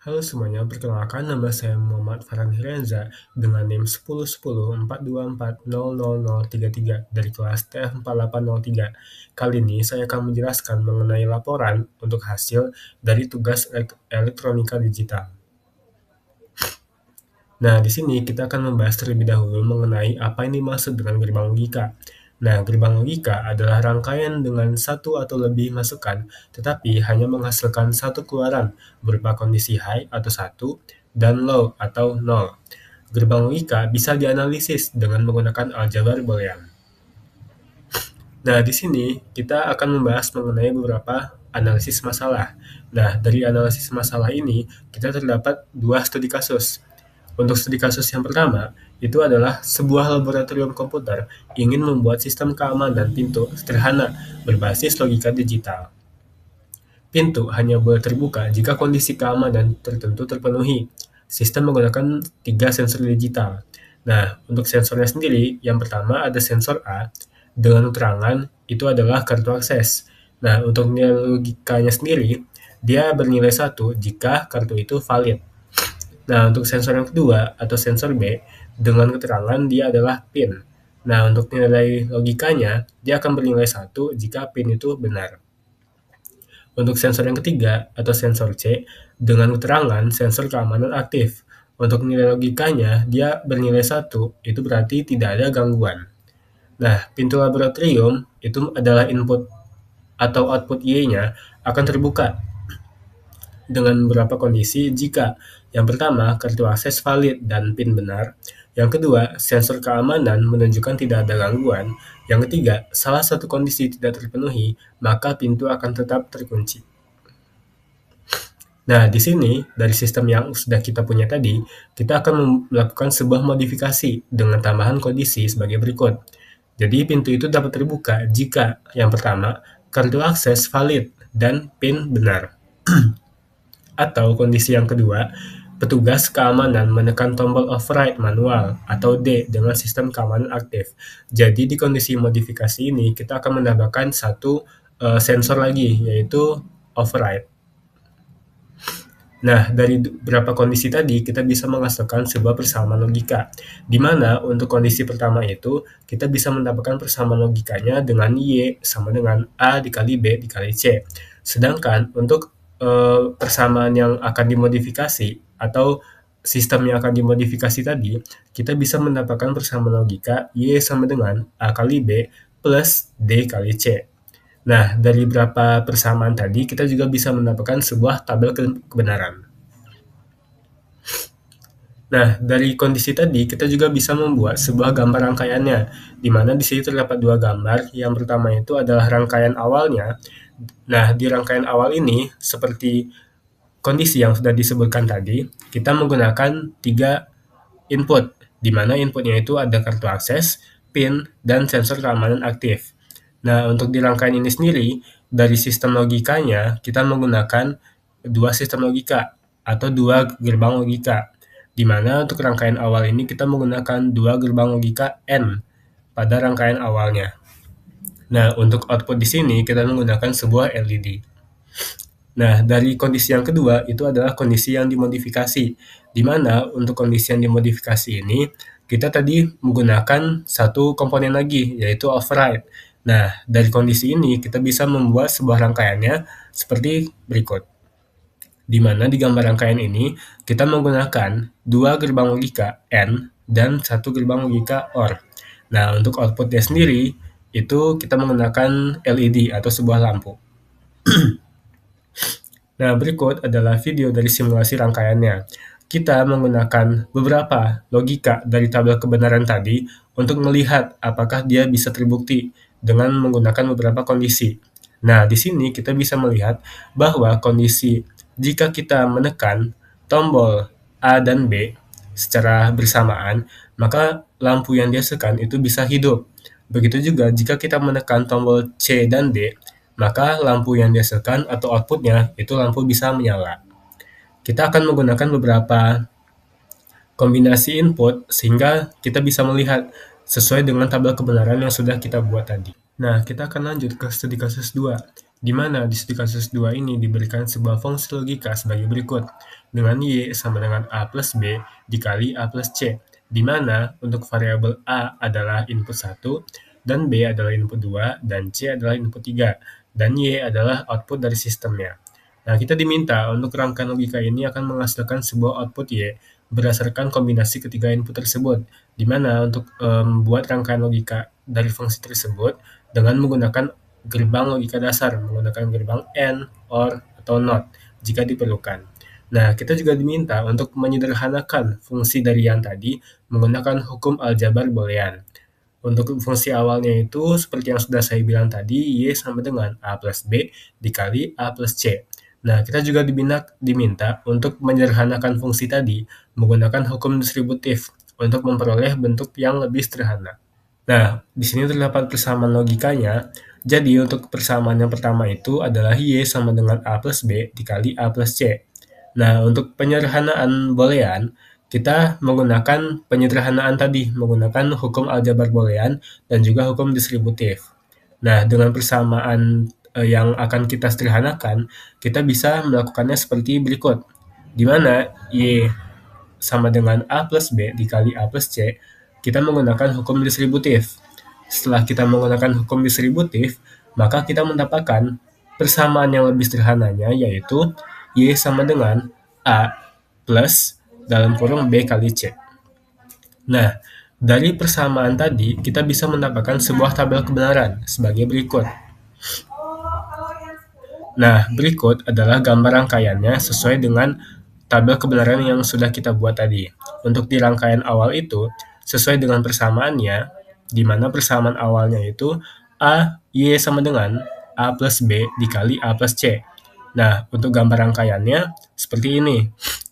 Halo semuanya, perkenalkan nama saya Muhammad Farhan Hirenza dengan NIM 10104240033 dari kelas TF4803. Kali ini saya akan menjelaskan mengenai laporan untuk hasil dari tugas elektronika digital. Nah, di sini kita akan membahas terlebih dahulu mengenai apa yang dimaksud dengan gerbang logika. Nah, gerbang logika adalah rangkaian dengan satu atau lebih masukan, tetapi hanya menghasilkan satu keluaran berupa kondisi high atau 1 dan low atau 0. Gerbang logika bisa dianalisis dengan menggunakan aljabar Boolean. Nah, di sini kita akan membahas mengenai beberapa analisis masalah. Nah, dari analisis masalah ini, kita terdapat dua studi kasus. Untuk studi kasus yang pertama, itu adalah sebuah laboratorium komputer ingin membuat sistem keamanan pintu sederhana berbasis logika digital. Pintu hanya boleh terbuka jika kondisi keamanan tertentu terpenuhi. Sistem menggunakan 3 sensor digital. Nah, untuk sensornya sendiri, yang pertama ada sensor A, dengan keterangan itu adalah kartu akses. Nah, untuk nilai logikanya sendiri, dia bernilai 1 jika kartu itu valid. Nah, untuk sensor yang kedua atau sensor B, dengan keterangan dia adalah PIN. Nah, untuk nilai logikanya, dia akan bernilai 1 jika PIN itu benar. Untuk sensor yang ketiga atau sensor C, dengan keterangan sensor keamanan aktif. Untuk nilai logikanya, dia bernilai 1, itu berarti tidak ada gangguan. Nah, pintu laboratorium itu adalah input atau output Y-nya akan terbuka dengan beberapa kondisi jika yang pertama, kartu akses valid dan PIN benar. Yang kedua, sensor keamanan menunjukkan tidak ada gangguan. Yang ketiga, salah satu kondisi tidak terpenuhi, maka pintu akan tetap terkunci. Nah, di sini, dari sistem yang sudah kita punya tadi, kita akan melakukan sebuah modifikasi dengan tambahan kondisi sebagai berikut. Jadi, pintu itu dapat terbuka jika, yang pertama, kartu akses valid dan PIN benar. Atau kondisi yang kedua, petugas keamanan menekan tombol override manual atau D dengan sistem keamanan aktif. Jadi di kondisi modifikasi ini kita akan menambahkan satu sensor lagi, yaitu override. Nah, dari beberapa kondisi tadi kita bisa menghasilkan sebuah persamaan logika, di mana untuk kondisi pertama itu kita bisa mendapatkan persamaan logikanya dengan Y sama dengan A dikali B dikali C. Sedangkan untuk persamaan yang akan dimodifikasi atau sistem yang akan dimodifikasi tadi, kita bisa mendapatkan persamaan logika Y sama dengan A kali B plus D kali C. Nah, dari beberapa persamaan tadi, kita juga bisa mendapatkan sebuah tabel kebenaran. Nah, dari kondisi tadi, kita juga bisa membuat sebuah gambar rangkaiannya, di mana di sini terdapat dua gambar. Yang pertama itu adalah rangkaian awalnya. Nah, di rangkaian awal ini, seperti kondisi yang sudah disebutkan tadi, kita menggunakan 3 input, di mana inputnya itu ada kartu akses, PIN, dan sensor keamanan aktif. Nah, untuk di rangkaian ini sendiri, dari sistem logikanya, kita menggunakan dua sistem logika atau dua gerbang logika, di mana untuk rangkaian awal ini kita menggunakan dua gerbang logika N pada rangkaian awalnya. Nah, untuk output di sini kita menggunakan sebuah LED. Nah, dari kondisi yang kedua itu adalah kondisi yang dimodifikasi, di mana untuk kondisi yang dimodifikasi ini kita tadi menggunakan satu komponen lagi, yaitu override. Nah, dari kondisi ini kita bisa membuat sebuah rangkaiannya seperti berikut. Di mana di gambar rangkaian ini kita menggunakan dua gerbang logika AND dan satu gerbang logika OR. Nah, untuk outputnya sendiri itu kita menggunakan LED atau sebuah lampu. Nah, berikut adalah video dari simulasi rangkaiannya. Kita menggunakan beberapa logika dari tabel kebenaran tadi untuk melihat apakah dia bisa terbukti dengan menggunakan beberapa kondisi. Nah, di sini kita bisa melihat bahwa kondisi jika kita menekan tombol A dan B secara bersamaan, maka lampu yang dihasilkan itu bisa hidup. Begitu juga jika kita menekan tombol C dan D, maka lampu yang dihasilkan atau outputnya itu lampu bisa menyala. Kita akan menggunakan beberapa kombinasi input sehingga kita bisa melihat sesuai dengan tabel kebenaran yang sudah kita buat tadi. Nah, kita akan lanjut ke studi kasus 2, di mana di studi kasus 2 ini diberikan sebuah fungsi logika sebagai berikut, dengan Y sama dengan A plus B dikali A plus C, di mana untuk variabel A adalah input 1, dan B adalah input 2, dan C adalah input 3, dan Y adalah output dari sistemnya. Nah, kita diminta untuk rangkaian logika ini akan menghasilkan sebuah output Y berdasarkan kombinasi ketiga input tersebut, di mana untuk membuat rangkaian logika dari fungsi tersebut dengan menggunakan gerbang logika dasar, menggunakan gerbang AND, OR, atau NOT jika diperlukan. Nah, kita juga diminta untuk menyederhanakan fungsi dari yang tadi menggunakan hukum aljabar boolean. Untuk fungsi awalnya itu, seperti yang sudah saya bilang tadi, Y sama dengan A plus B dikali A plus C. Nah, kita juga diminta untuk menyederhanakan fungsi tadi menggunakan hukum distributif untuk memperoleh bentuk yang lebih sederhana. Nah, di sini terdapat persamaan logikanya. Jadi, untuk persamaan yang pertama itu adalah Y sama dengan A plus B dikali A plus C. Nah, untuk penyederhanaan boolean, kita menggunakan penyederhanaan tadi, menggunakan hukum aljabar boolean dan juga hukum distributif. Nah, dengan persamaan yang akan kita sederhanakan, kita bisa melakukannya seperti berikut, di mana Y sama dengan A plus B dikali A plus C, kita menggunakan hukum distributif. Setelah kita menggunakan hukum distributif, maka kita mendapatkan persamaan yang lebih sederhananya, yaitu Y sama dengan A plus dalam kurung B kali C. Nah, dari persamaan tadi, kita bisa mendapatkan sebuah tabel kebenaran sebagai berikut. Nah, berikut adalah gambar rangkaiannya sesuai dengan tabel kebenaran yang sudah kita buat tadi. Untuk di rangkaian awal itu, sesuai dengan persamaannya, di mana persamaan awalnya itu A, Y sama dengan A plus B dikali A plus C. Nah, untuk gambar rangkaiannya seperti ini,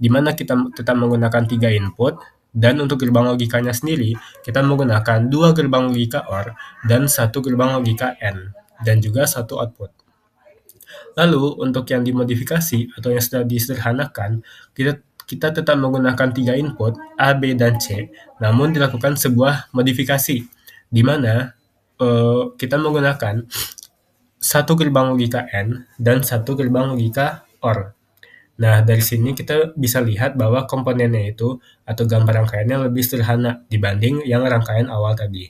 di mana kita tetap menggunakan 3 input, dan untuk gerbang logikanya sendiri, kita menggunakan 2 gerbang logika OR dan 1 gerbang logika AND, dan juga 1 output. Lalu, untuk yang dimodifikasi atau yang sudah disederhanakan, kita tetap menggunakan 3 input, A, B, dan C, namun dilakukan sebuah modifikasi, di mana kita menggunakan 1 gerbang logika AND dan 1 gerbang logika OR. Nah, dari sini kita bisa lihat bahwa komponennya itu atau gambar rangkaiannya lebih sederhana dibanding yang rangkaian awal tadi.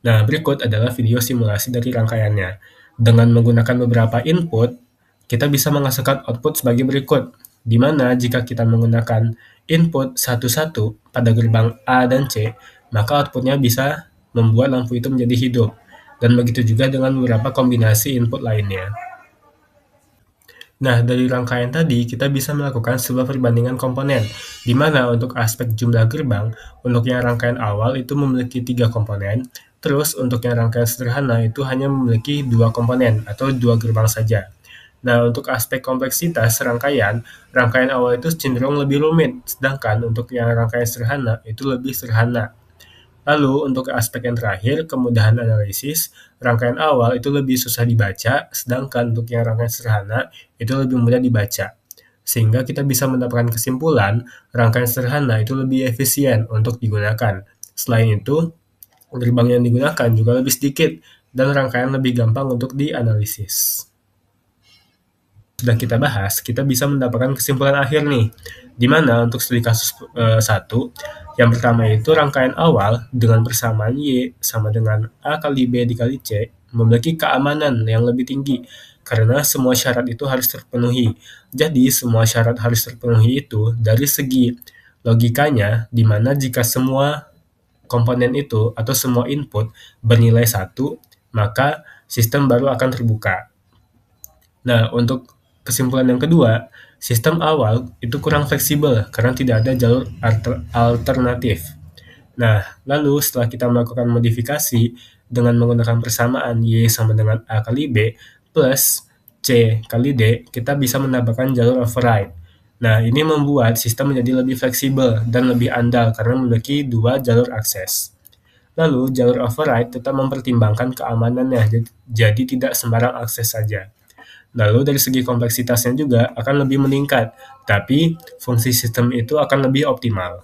Nah, berikut adalah video simulasi dari rangkaiannya. Dengan menggunakan beberapa input, kita bisa menghasilkan output sebagai berikut, di mana jika kita menggunakan input 1-1 pada gerbang A dan C, maka outputnya bisa membuat lampu itu menjadi hidup, dan begitu juga dengan beberapa kombinasi input lainnya. Nah, dari rangkaian tadi, kita bisa melakukan sebuah perbandingan komponen, di mana untuk aspek jumlah gerbang, untuk yang rangkaian awal itu memiliki 3 komponen, terus untuk yang rangkaian sederhana itu hanya memiliki 2 komponen, atau 2 gerbang saja. Nah, untuk aspek kompleksitas rangkaian awal itu cenderung lebih rumit, sedangkan untuk yang rangkaian sederhana itu lebih sederhana. Lalu, untuk aspek yang terakhir, kemudahan analisis, rangkaian awal itu lebih susah dibaca, sedangkan untuk yang rangkaian sederhana itu lebih mudah dibaca. Sehingga kita bisa mendapatkan kesimpulan, rangkaian sederhana itu lebih efisien untuk digunakan. Selain itu, gerbang yang digunakan juga lebih sedikit, dan rangkaian lebih gampang untuk dianalisis. Sudah kita bahas, kita bisa mendapatkan kesimpulan akhir nih, di mana untuk studi kasus 1, yang pertama itu rangkaian awal dengan persamaan Y sama dengan A kali B dikali C memiliki keamanan yang lebih tinggi, karena semua syarat itu harus terpenuhi. Jadi, semua syarat harus terpenuhi itu dari segi logikanya, di mana jika semua komponen itu atau semua input bernilai 1, maka sistem baru akan terbuka. Nah, untuk kesimpulan yang kedua, sistem awal itu kurang fleksibel karena tidak ada jalur alternatif. Nah, lalu setelah kita melakukan modifikasi dengan menggunakan persamaan Y sama dengan A kali B plus C kali D, kita bisa menambahkan jalur override. Nah, ini membuat sistem menjadi lebih fleksibel dan lebih andal karena memiliki 2 jalur akses. Lalu, jalur override tetap mempertimbangkan keamanannya, jadi tidak sembarang akses saja. Lalu dari segi kompleksitasnya juga akan lebih meningkat, tapi fungsi sistem itu akan lebih optimal.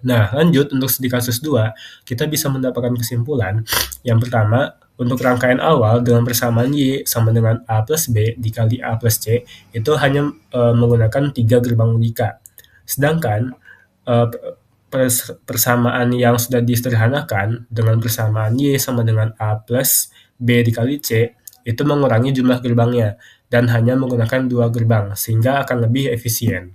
Nah, lanjut untuk studi kasus 2, kita bisa mendapatkan kesimpulan. Yang pertama, Untuk rangkaian awal dengan persamaan Y sama dengan A plus B dikali A plus C, itu hanya menggunakan 3 gerbang logika. Sedangkan eh, persamaan yang sudah disederhanakan dengan persamaan Y sama dengan A plus B dikali C, itu mengurangi jumlah gerbangnya dan hanya menggunakan 2 gerbang, sehingga akan lebih efisien.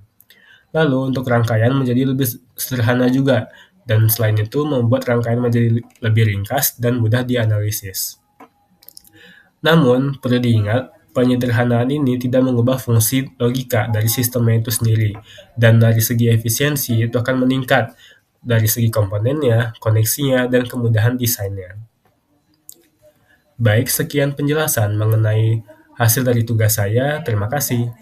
Lalu untuk rangkaian menjadi lebih sederhana juga, dan selain itu membuat rangkaian menjadi lebih ringkas dan mudah dianalisis. Namun, perlu diingat, penyederhanaan ini tidak mengubah fungsi logika dari sistemnya itu sendiri, dan dari segi efisiensi itu akan meningkat dari segi komponennya, koneksinya, dan kemudahan desainnya. Baik, sekian penjelasan mengenai hasil dari tugas saya. Terima kasih.